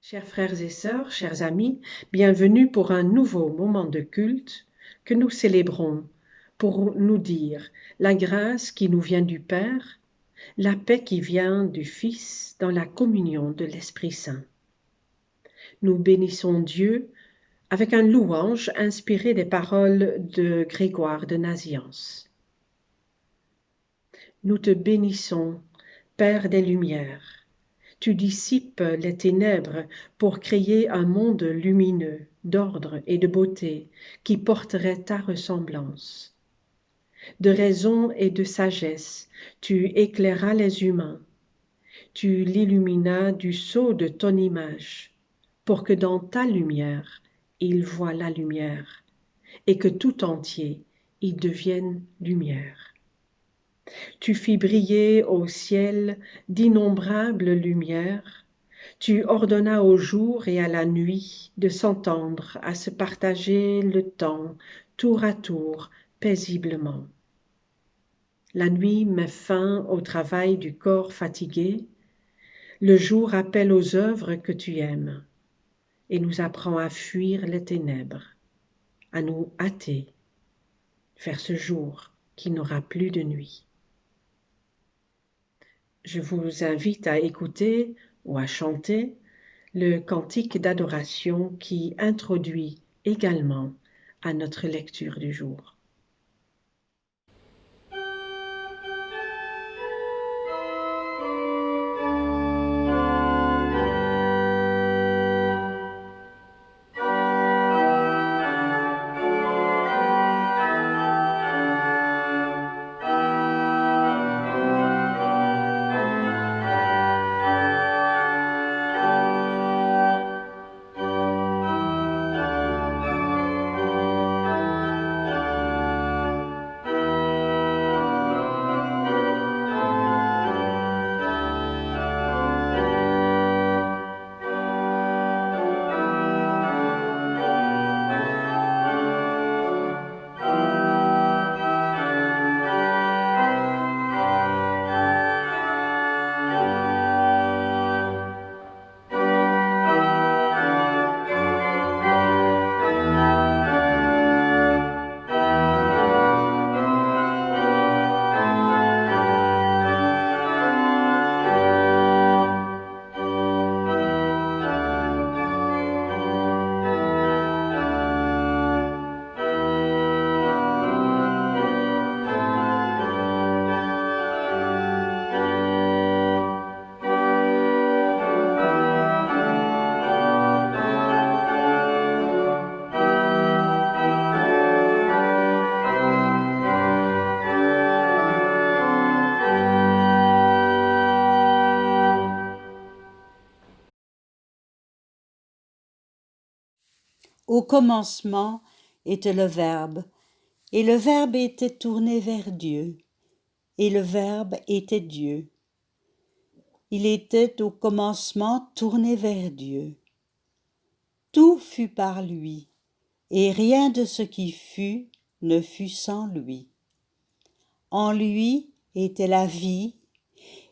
Chers frères et sœurs, chers amis, bienvenue pour un nouveau moment de culte que nous célébrons pour nous dire la grâce qui nous vient du Père, la paix qui vient du Fils dans la communion de l'Esprit Saint. Nous bénissons Dieu avec un louange inspiré des paroles de Grégoire de Nazianze. Nous te bénissons, Père des Lumières. Tu dissipes les ténèbres pour créer un monde lumineux, d'ordre et de beauté qui porterait ta ressemblance. De raison et de sagesse, tu éclairas les humains. Tu l'illuminas du sceau de ton image, pour que dans ta lumière, ils voient la lumière, et que tout entier y devienne lumière. Tu fis briller au ciel d'innombrables lumières, tu ordonnas au jour et à la nuit de s'entendre, à se partager le temps, tour à tour, paisiblement. La nuit met fin au travail du corps fatigué, le jour appelle aux œuvres que tu aimes, et nous apprend à fuir les ténèbres, à nous hâter vers ce jour qui n'aura plus de nuit. Je vous invite à écouter ou à chanter le cantique d'adoration qui introduit également à notre lecture du jour. Au commencement était le Verbe, et le Verbe était tourné vers Dieu, et le Verbe était Dieu. Il était au commencement tourné vers Dieu. Tout fut par lui, et rien de ce qui fut ne fut sans lui. En lui était la vie,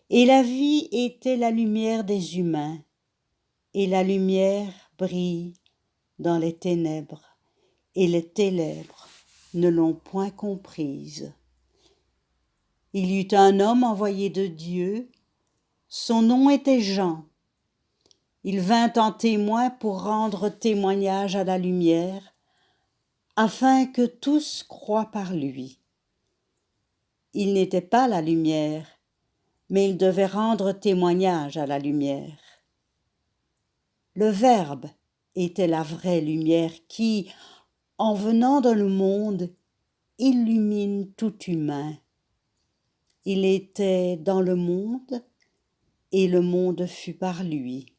et la vie était la lumière des humains, et la lumière brille dans les ténèbres, et les ténèbres ne l'ont point comprise. Il y eut un homme envoyé de Dieu, son nom était Jean. Il vint en témoin pour rendre témoignage à la lumière, afin que tous croient par lui. Il n'était pas la lumière, mais il devait rendre témoignage à la lumière. Le Verbe était la vraie lumière qui, en venant dans le monde, illumine tout humain. Il était dans le monde, et le monde fut par lui,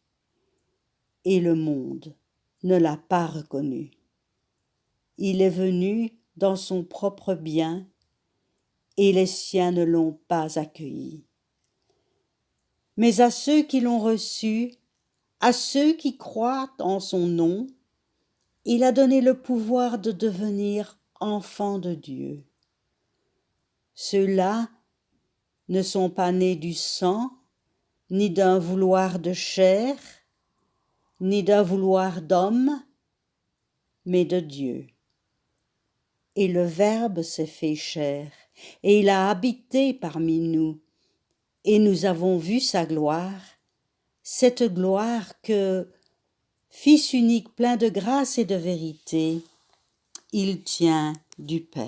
et le monde ne l'a pas reconnu. Il est venu dans son propre bien, et les siens ne l'ont pas accueilli. Mais à ceux qui l'ont reçu, à ceux qui croient en son nom, il a donné le pouvoir de devenir enfants de Dieu. Ceux-là ne sont pas nés du sang, ni d'un vouloir de chair, ni d'un vouloir d'homme, mais de Dieu. Et le Verbe s'est fait chair, et il a habité parmi nous, et nous avons vu sa gloire, cette gloire que, Fils unique plein de grâce et de vérité, il tient du Père.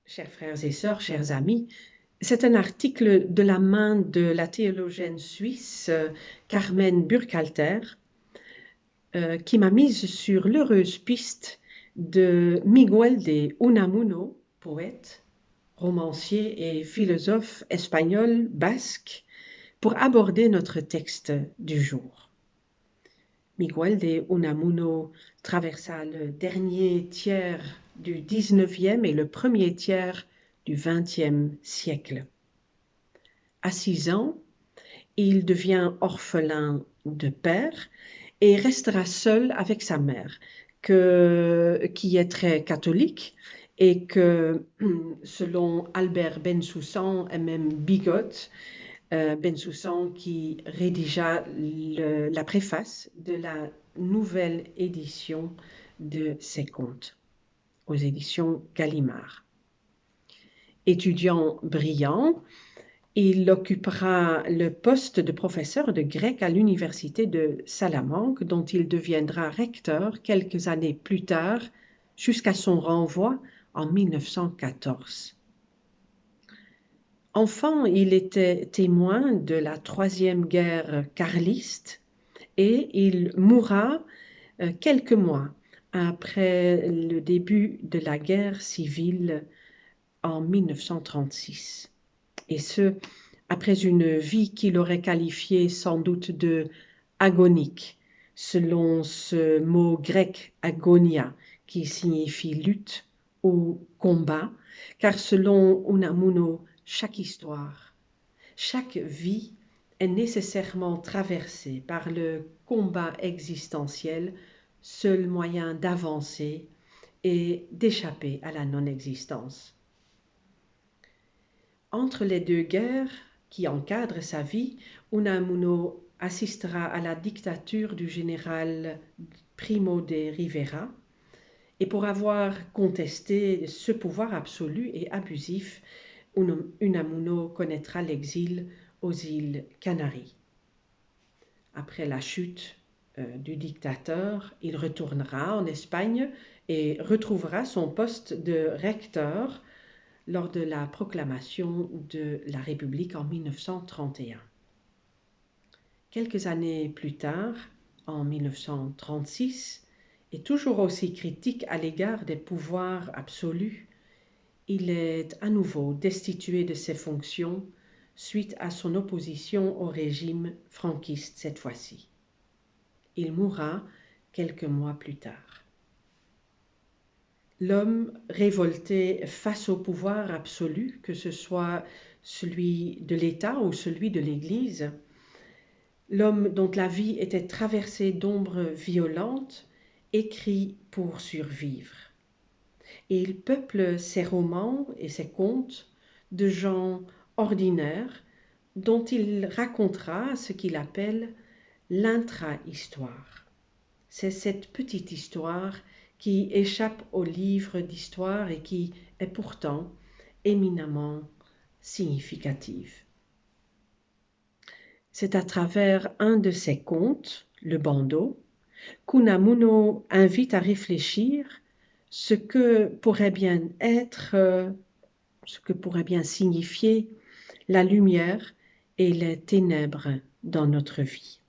Chers frères et sœurs, chers amis, c'est un article de la main de la théologienne suisse Carmen Burkhalter qui m'a mise sur l'heureuse piste de Miguel de Unamuno, poète, romancier et philosophe espagnol basque, pour aborder notre texte du jour. Miguel de Unamuno traversa le dernier tiers du XIXe et le premier tiers du XXe siècle. À 6 ans, il devient orphelin de père et restera seul avec sa mère, qui est très catholique et que, selon Albert Bensoussan et même Bigot, Bensoussan qui rédigea la préface de la nouvelle édition de ses contes aux éditions Gallimard. Étudiant brillant, il occupera le poste de professeur de grec à l'université de Salamanque, dont il deviendra recteur quelques années plus tard, jusqu'à son renvoi en 1914. Enfant, il était témoin de la Troisième Guerre carliste et il mourra quelques mois après le début de la guerre civile en 1936. Et ce, après une vie qu'il aurait qualifiée sans doute de agonique, selon ce mot grec agonia, qui signifie lutte ou combat, car selon Unamuno, chaque histoire, chaque vie est nécessairement traversée par le combat existentiel, seul moyen d'avancer et d'échapper à la non-existence. Entre les deux guerres qui encadrent sa vie, Unamuno assistera à la dictature du général Primo de Rivera, et pour avoir contesté ce pouvoir absolu et abusif, Unamuno connaîtra l'exil aux îles Canaries. Après la chute du dictateur, il retournera en Espagne et retrouvera son poste de recteur lors de la proclamation de la République en 1931. Quelques années plus tard, en 1936, et toujours aussi critique à l'égard des pouvoirs absolus, il est à nouveau destitué de ses fonctions suite à son opposition au régime franquiste cette fois-ci. Il mourra quelques mois plus tard. L'homme révolté face au pouvoir absolu, que ce soit celui de l'État ou celui de l'Église, l'homme dont la vie était traversée d'ombres violentes, écrit pour survivre. Et il peuple ses romans et ses contes de gens ordinaire dont il racontera ce qu'il appelle l'intra-histoire. C'est cette petite histoire qui échappe au livre d'histoire et qui est pourtant éminemment significative. C'est à travers un de ses contes, le bandeau, qu'Unamuno invite à réfléchir ce que pourrait bien être, ce que pourrait bien signifier la lumière et les ténèbres dans notre vie.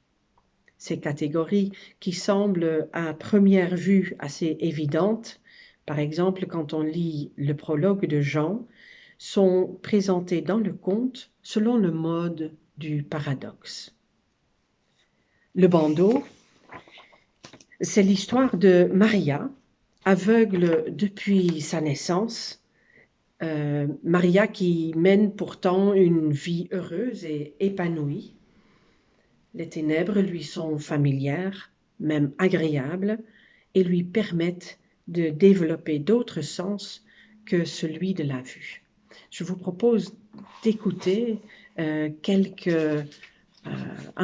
Ces catégories qui semblent à première vue assez évidentes, par exemple quand on lit le prologue de Jean, sont présentées dans le conte selon le mode du paradoxe. Le bandeau, c'est l'histoire de Maria, aveugle depuis sa naissance, Maria qui mène pourtant une vie heureuse et épanouie. Les ténèbres lui sont familières, même agréables, et lui permettent de développer d'autres sens que celui de la vue. Je vous propose d'écouter un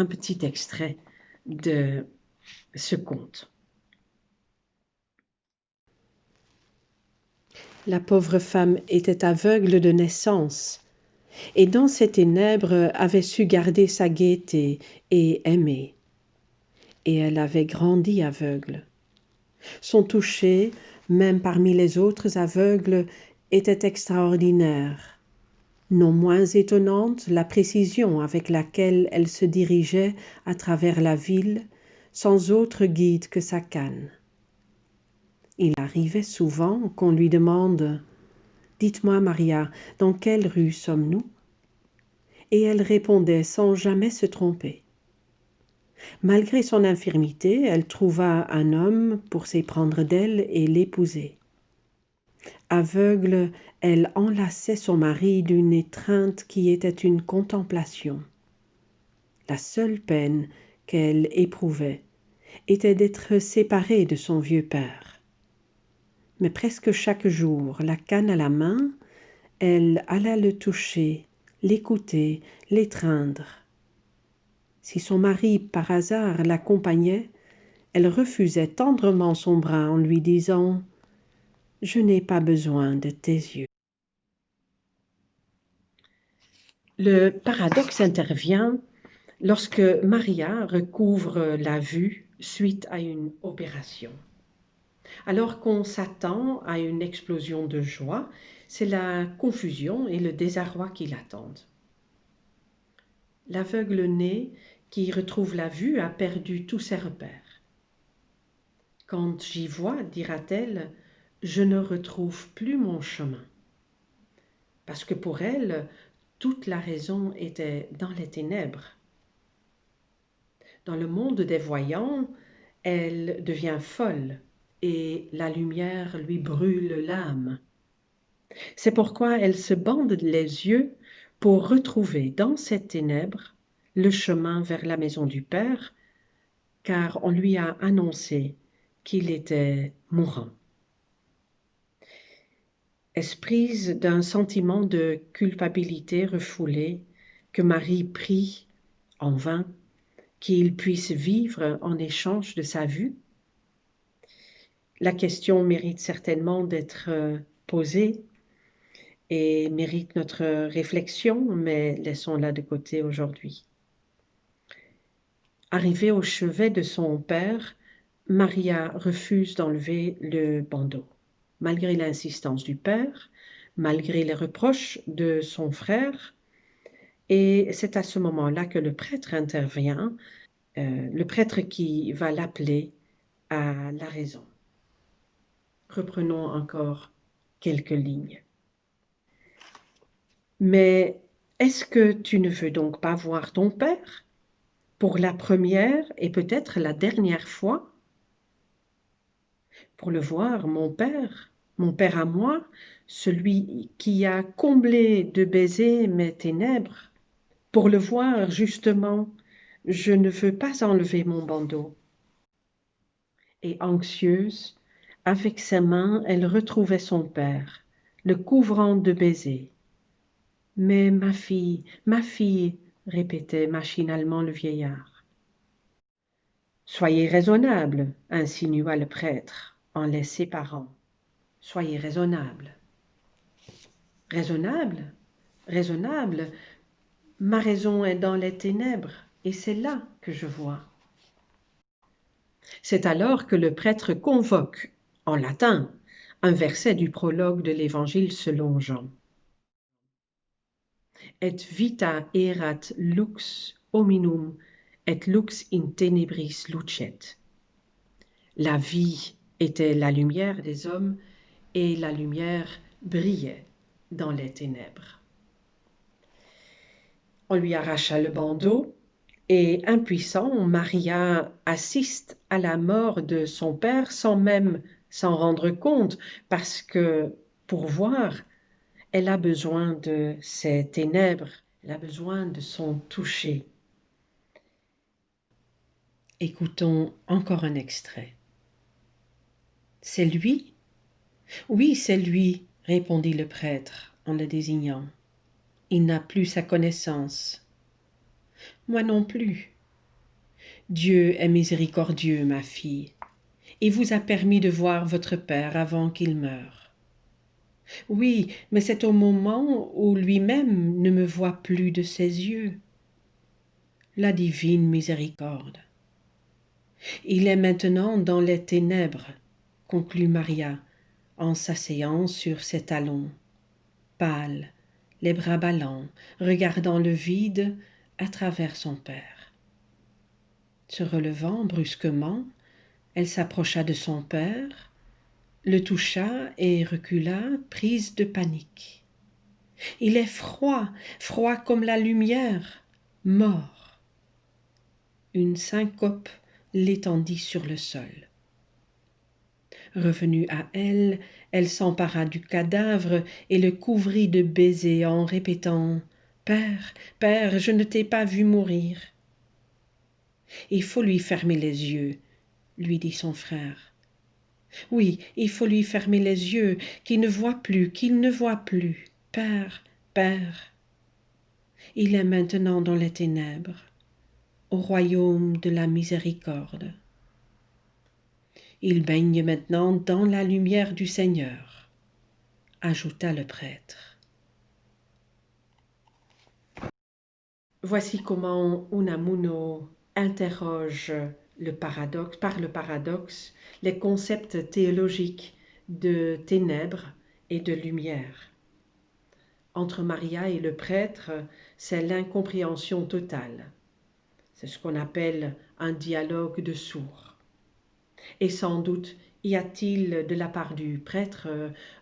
petit extrait de ce conte. La pauvre femme était aveugle de naissance, et dans ces ténèbres avait su garder sa gaieté et aimer. Et elle avait grandi aveugle. Son toucher, même parmi les autres aveugles, était extraordinaire. Non moins étonnante la précision avec laquelle elle se dirigeait à travers la ville, sans autre guide que sa canne. Il arrivait souvent qu'on lui demande « Dites-moi, Maria, dans quelle rue sommes-nous » et elle répondait sans jamais se tromper. Malgré son infirmité, elle trouva un homme pour s'éprendre d'elle et l'épouser. Aveugle, elle enlaçait son mari d'une étreinte qui était une contemplation. La seule peine qu'elle éprouvait était d'être séparée de son vieux père. Mais presque chaque jour, la canne à la main, elle alla le toucher, l'écouter, l'étreindre. Si son mari, par hasard, l'accompagnait, elle refusait tendrement son bras en lui disant « Je n'ai pas besoin de tes yeux ». Le paradoxe intervient lorsque Maria recouvre la vue suite à une opération. Alors qu'on s'attend à une explosion de joie, c'est la confusion et le désarroi qui l'attendent. L'aveugle-né qui retrouve la vue a perdu tous ses repères. Quand j'y vois, dira-t-elle, je ne retrouve plus mon chemin. Parce que pour elle, toute la raison était dans les ténèbres. Dans le monde des voyants, elle devient folle et la lumière lui brûle l'âme. C'est pourquoi elle se bande les yeux pour retrouver dans ces ténèbres le chemin vers la maison du Père, car on lui a annoncé qu'il était mourant. Est-ce prise d'un sentiment de culpabilité refoulée que Marie prie en vain qu'il puisse vivre en échange de sa vue? La question mérite certainement d'être posée et mérite notre réflexion, mais laissons-la de côté aujourd'hui. Arrivée au chevet de son père, Maria refuse d'enlever le bandeau. Malgré l'insistance du père, malgré les reproches de son frère, et c'est à ce moment-là que le prêtre intervient, le prêtre qui va l'appeler à la raison. Reprenons encore quelques lignes. Mais est-ce que tu ne veux donc pas voir ton père pour la première et peut-être la dernière fois? Pour le voir, mon père à moi, celui qui a comblé de baisers mes ténèbres, pour le voir justement, je ne veux pas enlever mon bandeau. Et anxieuse, avec ses mains, elle retrouvait son père, le couvrant de baisers. Mais ma fille, répétait machinalement le vieillard. Soyez raisonnable, insinua le prêtre en les séparant. Soyez raisonnable. Raisonnable, raisonnable, ma raison est dans les ténèbres, et c'est là que je vois. C'est alors que le prêtre convoque, en latin, un verset du prologue de l'Évangile selon Jean. Et vita erat lux hominum, et lux in tenebris lucet. La vie était la lumière des hommes, et la lumière brillait dans les ténèbres. On lui arracha le bandeau, et impuissant, Maria assiste à la mort de son père sans même s'en rendre compte, parce que pour voir, elle a besoin de ses ténèbres, elle a besoin de son toucher. Écoutons encore un extrait. C'est lui? Oui, c'est lui, répondit le prêtre en le désignant. Il n'a plus sa connaissance. Moi non plus. Dieu est miséricordieux, ma fille, et vous a permis de voir votre père avant qu'il meure. Oui, mais c'est au moment où lui-même ne me voit plus de ses yeux. La divine miséricorde. Il est maintenant dans les ténèbres, conclut Maria, en s'asseyant sur ses talons, pâle, les bras ballants, regardant le vide à travers son père. Se relevant brusquement, elle s'approcha de son père, le toucha et recula, prise de panique. Il est froid, froid comme la lumière, mort. Une syncope l'étendit sur le sol. Revenue à elle, elle s'empara du cadavre et le couvrit de baisers en répétant « Père, Père, je ne t'ai pas vu mourir. » « Il faut lui fermer les yeux, » lui dit son frère. « Oui, il faut lui fermer les yeux, qu'il ne voit plus, qu'il ne voit plus. Père, Père. » Il est maintenant dans les ténèbres, au royaume de la miséricorde. Il baigne maintenant dans la lumière du Seigneur, ajouta le prêtre. Voici comment Unamuno interroge par le paradoxe les concepts théologiques de ténèbres et de lumière. Entre Maria et le prêtre, c'est l'incompréhension totale. C'est ce qu'on appelle un dialogue de sourds. Et sans doute y a-t-il de la part du prêtre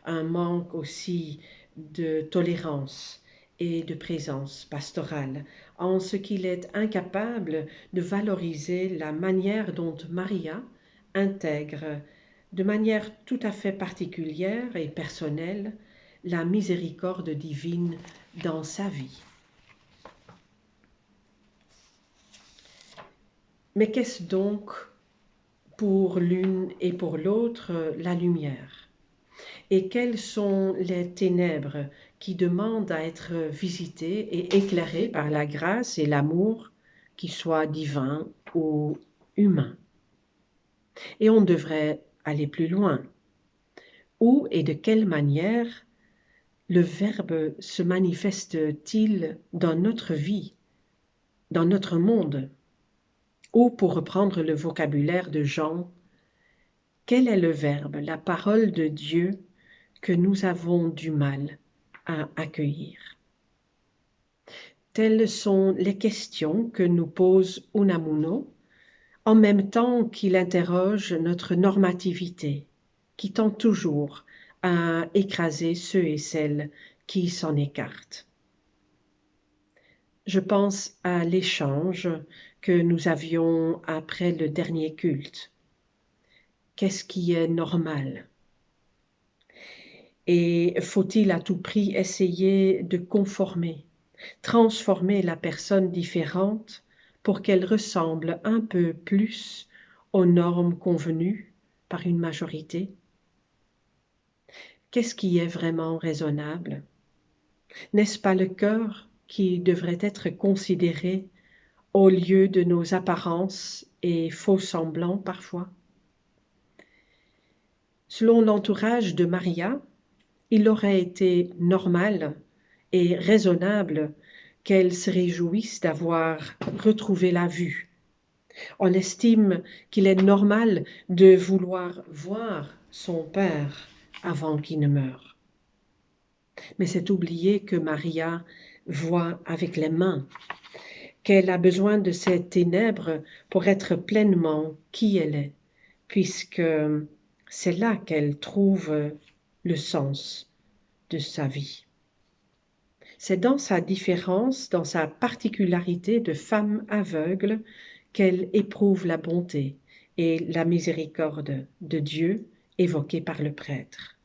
un manque aussi de tolérance et de présence pastorale, en ce qu'il est incapable de valoriser la manière dont Maria intègre de manière tout à fait particulière et personnelle la miséricorde divine dans sa vie. Mais qu'est-ce donc pour l'une et pour l'autre la lumière? Et quelles sont les ténèbres qui demandent à être visitées et éclairées par la grâce et l'amour, qui soient divins ou humains? Et on devrait aller plus loin. Où et de quelle manière le Verbe se manifeste-t-il dans notre vie, dans notre monde? Ou, pour reprendre le vocabulaire de Jean, quel est le Verbe, la parole de Dieu que nous avons du mal à accueillir? Telles sont les questions que nous pose Unamuno, en même temps qu'il interroge notre normativité, qui tend toujours à écraser ceux et celles qui s'en écartent. Je pense à l'échange que nous avions après le dernier culte. Qu'est-ce qui est normal? Et faut-il à tout prix essayer de conformer, transformer la personne différente pour qu'elle ressemble un peu plus aux normes convenues par une majorité? Qu'est-ce qui est vraiment raisonnable? N'est-ce pas le cœur qui devrait être considéré au lieu de nos apparences et faux semblants parfois? Selon l'entourage de Maria, il aurait été normal et raisonnable qu'elle se réjouisse d'avoir retrouvé la vue. On estime qu'il est normal de vouloir voir son père avant qu'il ne meure. Mais c'est oublier que Maria voit avec les mains, qu'elle a besoin de ces ténèbres pour être pleinement qui elle est, puisque c'est là qu'elle trouve le sens de sa vie. C'est dans sa différence, dans sa particularité de femme aveugle qu'elle éprouve la bonté et la miséricorde de Dieu évoquée par le prêtre.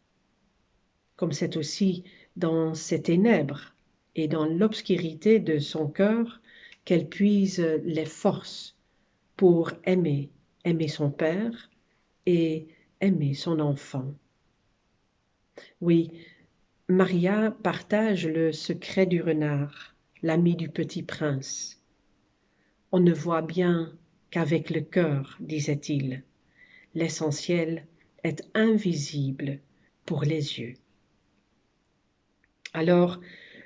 Comme c'est aussi dans ces ténèbres et dans l'obscurité de son cœur qu'elle puise les forces pour aimer son Père et aimer son enfant. Oui, Maria partage le secret du renard, l'ami du petit prince. On ne voit bien qu'avec le cœur, disait-il. L'essentiel est invisible pour les yeux. Alors,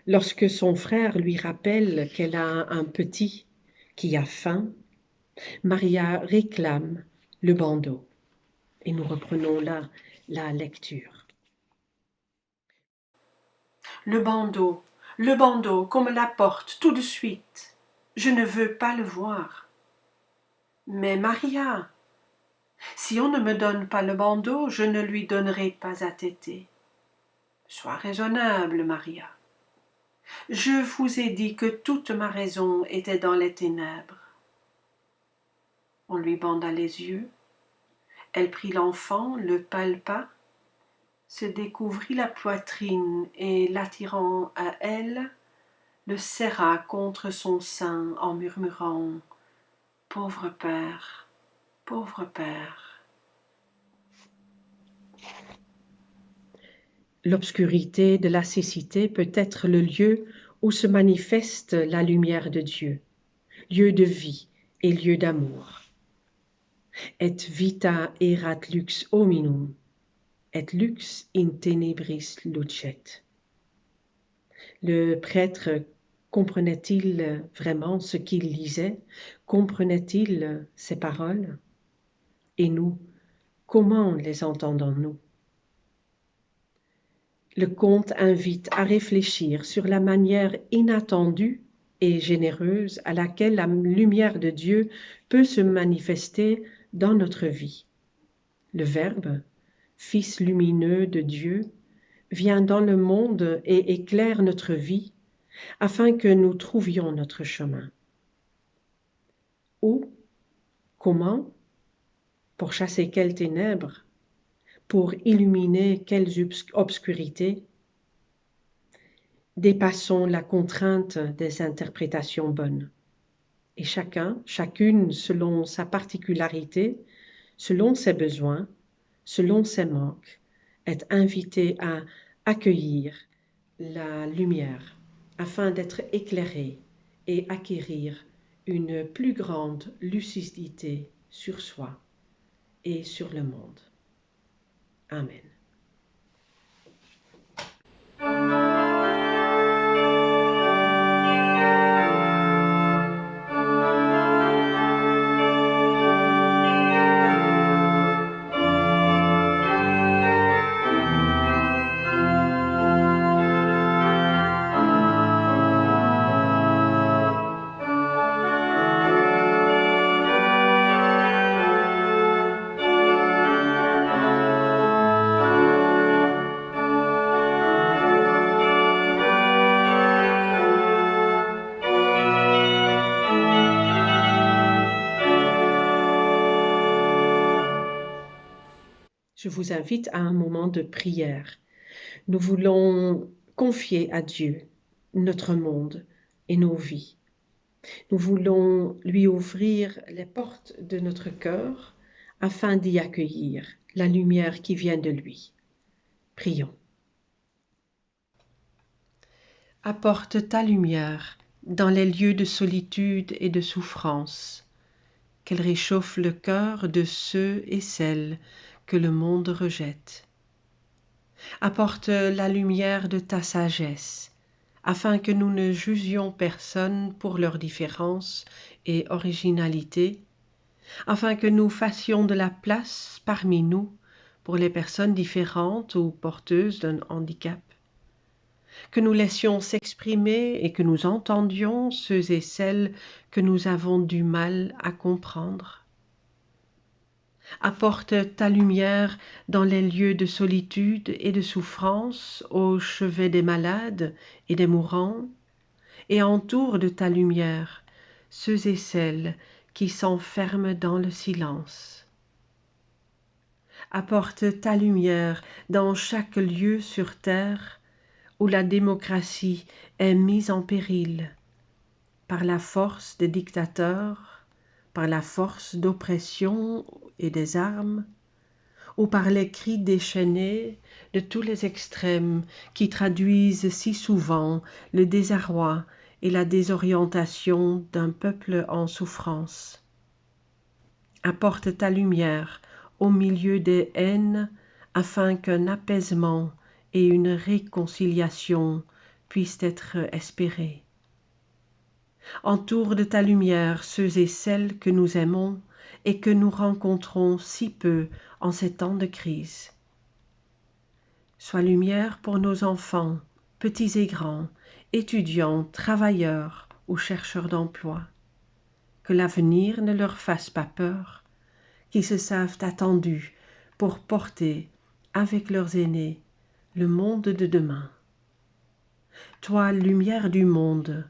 lorsque son frère lui rappelle qu'elle a un petit qui a faim, Maria réclame le bandeau. Et nous reprenons là la lecture. Le bandeau, qu'on me l'apporte tout de suite. Je ne veux pas le voir. Mais Maria, si on ne me donne pas le bandeau, je ne lui donnerai pas à téter. Sois raisonnable, Maria. Je vous ai dit que toute ma raison était dans les ténèbres. On lui banda les yeux. Elle prit l'enfant, le palpa, se découvrit la poitrine et, l'attirant à elle, le serra contre son sein en murmurant « Pauvre père, pauvre père ». L'obscurité de la cécité peut être le lieu où se manifeste la lumière de Dieu, lieu de vie et lieu d'amour. Et vita erat lux hominum, et lux in tenebris lucet. Le prêtre comprenait-il vraiment ce qu'il lisait? Comprenait-il ces paroles? Et nous, comment les entendons-nous? Le conte invite à réfléchir sur la manière inattendue et généreuse à laquelle la lumière de Dieu peut se manifester dans notre vie. Le Verbe, Fils lumineux de Dieu, vient dans le monde et éclaire notre vie afin que nous trouvions notre chemin. Où? Comment? Pour chasser quelles ténèbres? Pour illuminer quelles obscurités? Dépassons la contrainte des interprétations bonnes. Et chacune selon sa particularité, selon ses besoins, selon ses manques, est invité à accueillir la lumière afin d'être éclairé et acquérir une plus grande lucidité sur soi et sur le monde. Amen. Je vous invite à un moment de prière. Nous voulons confier à Dieu notre monde et nos vies. Nous voulons lui ouvrir les portes de notre cœur afin d'y accueillir la lumière qui vient de lui. Prions. Apporte ta lumière dans les lieux de solitude et de souffrance, qu'elle réchauffe le cœur de ceux et celles que le monde rejette. Apporte la lumière de ta sagesse, afin que nous ne jugions personne pour leurs différences et originalités, afin que nous fassions de la place parmi nous pour les personnes différentes ou porteuses d'un handicap, que nous laissions s'exprimer et que nous entendions ceux et celles que nous avons du mal à comprendre. Apporte ta lumière dans les lieux de solitude et de souffrance au chevet des malades et des mourants, et entoure de ta lumière ceux et celles qui s'enferment dans le silence. Apporte ta lumière dans chaque lieu sur terre où la démocratie est mise en péril par la force des dictateurs, par la force d'oppression et des armes, ou par les cris déchaînés de tous les extrêmes qui traduisent si souvent le désarroi et la désorientation d'un peuple en souffrance. Apporte ta lumière au milieu des haines afin qu'un apaisement et une réconciliation puissent être espérés. Entoure de ta lumière ceux et celles que nous aimons et que nous rencontrons si peu en ces temps de crise. Sois lumière pour nos enfants, petits et grands, étudiants, travailleurs ou chercheurs d'emploi. Que l'avenir ne leur fasse pas peur, qu'ils se savent attendus pour porter, avec leurs aînés, le monde de demain. Toi, lumière du monde,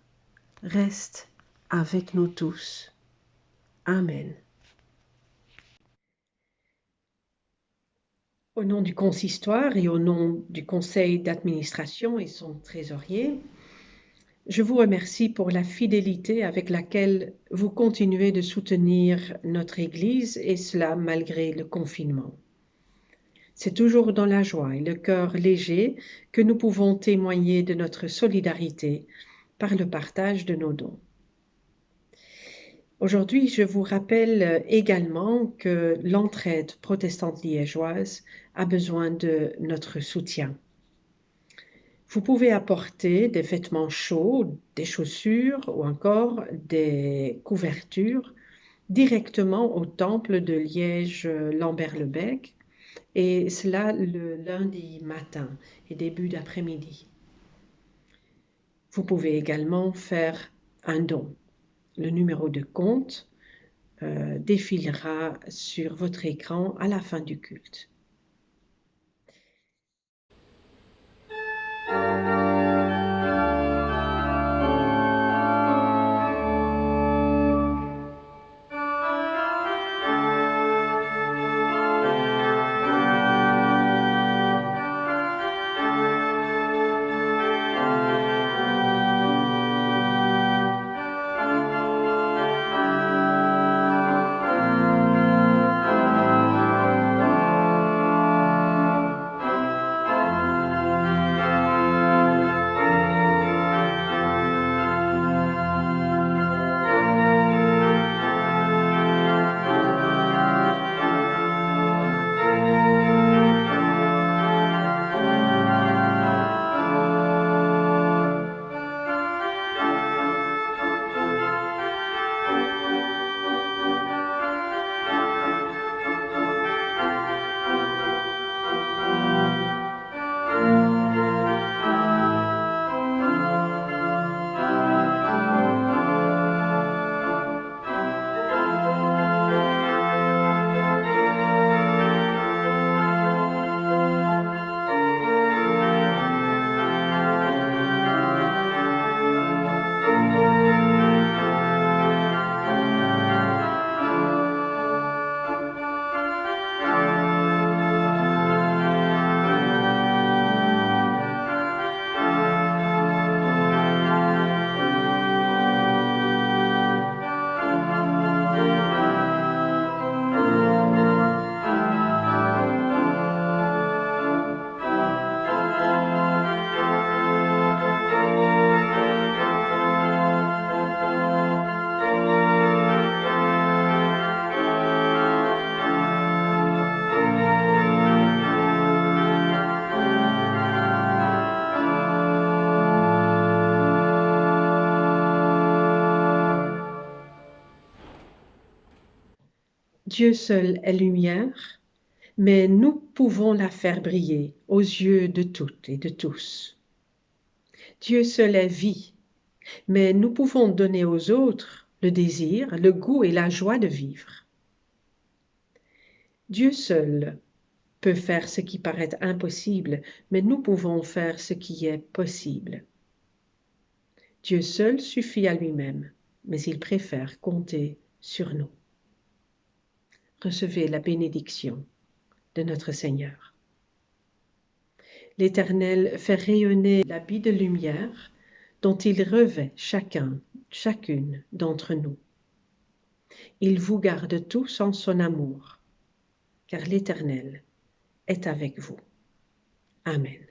reste avec nous tous. Amen. Au nom du consistoire et au nom du conseil d'administration et son trésorier, je vous remercie pour la fidélité avec laquelle vous continuez de soutenir notre Église, et cela malgré le confinement. C'est toujours dans la joie et le cœur léger que nous pouvons témoigner de notre solidarité par le partage de nos dons. Aujourd'hui, je vous rappelle également que l'entraide protestante liégeoise a besoin de notre soutien. Vous pouvez apporter des vêtements chauds, des chaussures ou encore des couvertures directement au temple de Liège-Lambert-le-Bèg, et cela le lundi matin et début d'après-midi. Vous pouvez également faire un don. Le numéro de compte défilera sur votre écran à la fin du culte. Dieu seul est lumière, mais nous pouvons la faire briller aux yeux de toutes et de tous. Dieu seul est vie, mais nous pouvons donner aux autres le désir, le goût et la joie de vivre. Dieu seul peut faire ce qui paraît impossible, mais nous pouvons faire ce qui est possible. Dieu seul suffit à lui-même, mais il préfère compter sur nous. Recevez la bénédiction de notre Seigneur. L'Éternel fait rayonner l'habit de lumière dont il revêt chacune d'entre nous. Il vous garde tous en son amour, car l'Éternel est avec vous. Amen.